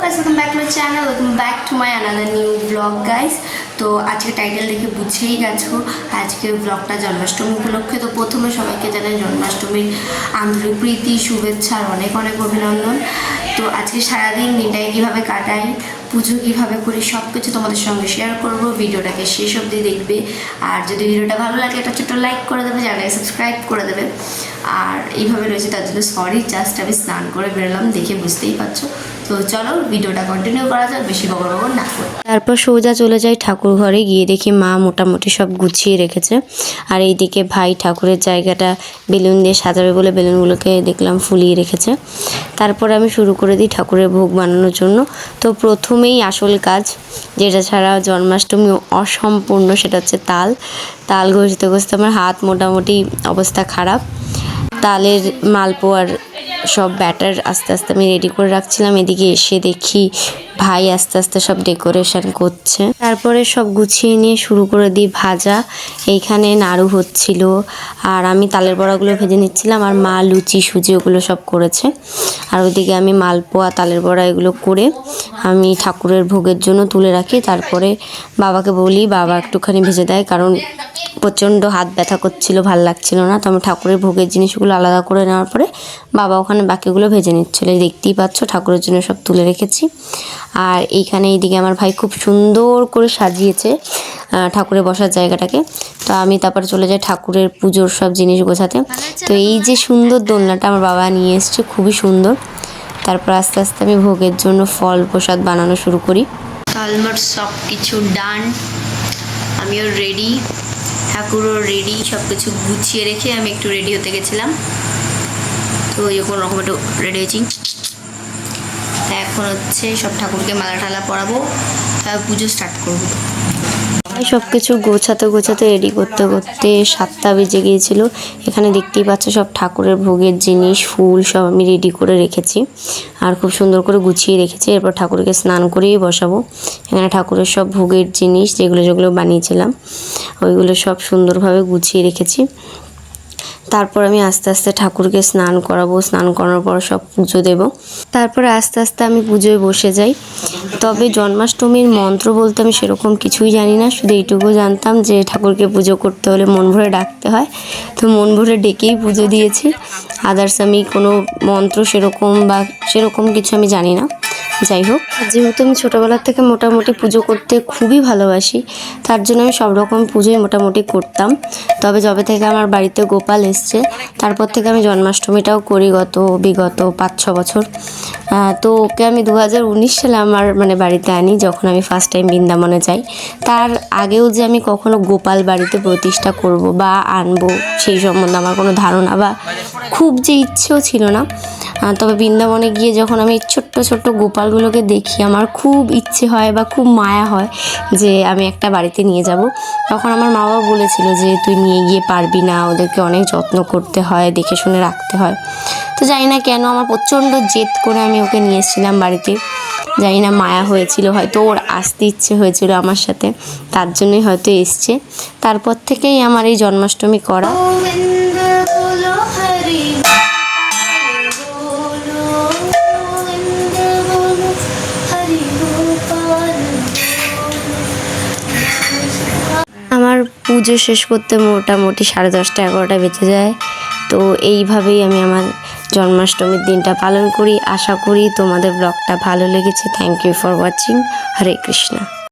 guys, welcome back to my channel, welcome back to my another new vlog guys. তো আজকে title দেখে বুঝেই গেছো আজকে ব্লগটা জন্মাষ্টমী উপলক্ষে। তো প্রথমে সবাইকে জানাই জন্মাষ্টমীর আন্তরিক প্রীতি, শুভেচ্ছা আর অনেক অনেক অভিনন্দন। তো আজকে সারাদিন দিনটাকে কীভাবে কাটাই, পুজো কীভাবে করি, সব কিছু তোমাদের সঙ্গে শেয়ার করব। ভিডিওটাকে শেষ অবধি দেখবে, আর যদি ভিডিওটা ভালো লাগে একটা ছোট্ট লাইক করে দেবে, চ্যানেলটাকে সাবস্ক্রাইব করে দেবে। আর এইভাবে রয়েছে তার জন্য সরি, জাস্ট আমি স্নান করে বেরোলাম, দেখে বুঝতেই পারছো। তো চলো ভিডিওটা কন্টিনিউ করা যাক, বেশি বকর বকর না করে। তারপর সোজা চলে যাই ঠাকুর ঘরে, গিয়ে দেখি মা মোটামুটি সব গুছিয়ে রেখেছে। আর এইদিকে ভাই ঠাকুরের জায়গাটা বেলুন দিয়ে সাজাবে বলে বেলুনগুলোকে দেখলাম ফুলিয়ে রেখেছে। তারপর আমি শুরু করে দিই ঠাকুরের ভোগ বানানোর জন্য। তো প্রথমেই আসল কাজ, যেটা ছাড়া জন্মাষ্টমী অসম্পূর্ণ, সেটা হচ্ছে তাল ঘষতে ঘষতে আমার হাত মোটামুটি অবস্থা খারাপ। তালের মালপোয়ার সব ব্যাটার আস্তে আস্তে আমি রেডি করে রাখছিলাম। এদিকে এসে দেখি ভাই আস্তে আস্তে সব ডেকোরেশন করছে। তারপরে সব গুছিয়ে নিয়ে শুরু করে দিই ভাজা। এইখানে নাড়ু হচ্ছিল আর আমি তালের বড়াগুলো ভেজে নিচ্ছিলাম, আর মা লুচি সুজি ওগুলো সব করেছে। আর ওইদিকে আমি মালপোয়া তালের বড়া এগুলো করে আমি ঠাকুরের ভোগের জন্য তুলে রাখি। তারপরে বাবাকে বলি বাবা একটুখানি ভেজে দেয়, কারণ প্রচণ্ড হাত ব্যথা করছিল, ভাল লাগছিল না। তো আমি ঠাকুরের ভোগের জিনিসগুলো আলাদা করে নেওয়ার পরে বাবা ওখানে বাকিগুলো ভেজে নিচ্ছিল। দেখতেই পাচ্ছ ঠাকুরের জন্য সব তুলে রেখেছি। আর এইখানে এইদিকে আমার ভাই খুব সুন্দর করে সাজিয়েছে ঠাকুরের বসার জায়গাটাকে। তো আমি তারপর চলে যাই ঠাকুরের পুজোর সব জিনিস গোছাতে। তো এই যে সুন্দর দোলনাটা আমার বাবা নিয়ে এসছে, খুবই সুন্দর। তারপর আস্তে আস্তে আমি ভোগের জন্য ফল প্রসাদ বানানো শুরু করি। অলমোস্ট সব কিছু ডান, আমিও রেডি, ঠাকুরও রেডি। সব কিছু গুছিয়ে রেখে আমি একটু রেডি হতে গেছিলাম। তো ওই কোনো রকম একটু রেডি হয়েছি। এখন হচ্ছে সব ঠাকুরকে মালা ঠালা পরাবো, তারপর পুজো স্টার্ট করবো। সব কিছু গোছাতে রেডি করতে 7টা বেজে গিয়েছিল। এখানে দেখতেই পাচ্ছ সব ঠাকুরের ভোগের জিনিস, ফুল সব আমি রেডি করে রেখেছি আর খুব সুন্দর করে গুছিয়ে রেখেছি। এরপর ঠাকুরকে স্নান করিয়ে বসাবো। এখানে ঠাকুরের সব ভোগের জিনিস যেগুলো বানিয়েছিলাম ওইগুলো সব সুন্দরভাবে গুছিয়ে রেখেছি। তারপর আমি আস্তে আস্তে ঠাকুরকে স্নান করাবো। স্নান করানোর পর সব পুজো দেব। তারপরে আস্তে আস্তে আমি পুজোয় বসে যাই। তবে জন্মাষ্টমীর মন্ত্র বলতে আমি সেরকম কিছুই জানি না, শুধু এইটুকু জানতাম যে ঠাকুরকে পুজো করতে হলে মন ভরে ডাকতে হয়। তো মন ভরে ডেকেই পুজো দিয়েছি। আদার্স আমি কোনো মন্ত্র সেরকম কিছু আমি জানি না। যাই হোক, যেহেতু আমি ছোটোবেলার থেকে মোটামুটি পুজো করতে খুবই ভালোবাসি, তার জন্য আমি সব রকম পুজোই মোটামুটি করতাম। তবে যবে থেকে আমার বাড়িতে গোপাল এসছে তারপর থেকে আমি জন্মাষ্টমীটাও করি বিগত 5-6 বছর। তো ওকে আমি 2019 সালে আমার বাড়িতে আনি, যখন আমি ফার্স্ট টাইম বৃন্দাবনে যাই। তার আগেও যে আমি কখনো গোপাল বাড়িতে প্রতিষ্ঠা করব বা আনবো সেই সম্বন্ধে আমার কোনো ধারণা বা খুব যে ইচ্ছেও ছিল না। তবে বৃন্দাবনে গিয়ে যখন আমি ছোট্ট ছোট্ট গোপালগুলোকে দেখি, আমার খুব ইচ্ছে হয় বা খুব মায়া হয় যে আমি একটা বাড়িতে নিয়ে যাব। তখন আমার মা বাবা বলেছিল যে তুই নিয়ে গিয়ে পারবি না, ওদেরকে অনেক যত্ন করতে হয়, দেখে শুনে রাখতে হয়। তো জানি না কেন আমার প্রচণ্ড জেদ করে আমি ওকে নিয়ে এসেছিলাম বাড়িতে। জানি না মায়া হয়েছিল, হয়তো ওর আসতে ইচ্ছে হয়েছিল আমার সাথে, তার জন্যই হয়তো এসছে। তারপর থেকেই আমার এই জন্মাষ্টমী করা। আমার পুজো শেষ করতে মোটামুটি 10:30-11টা বেজে যায়। তো এইভাবেই আমি আমার জন্মাষ্টমীর দিনটা পালন করি। আশা করি তোমাদের ব্লগটা ভালো লেগেছে। Thank you for watching. Hare Krishna.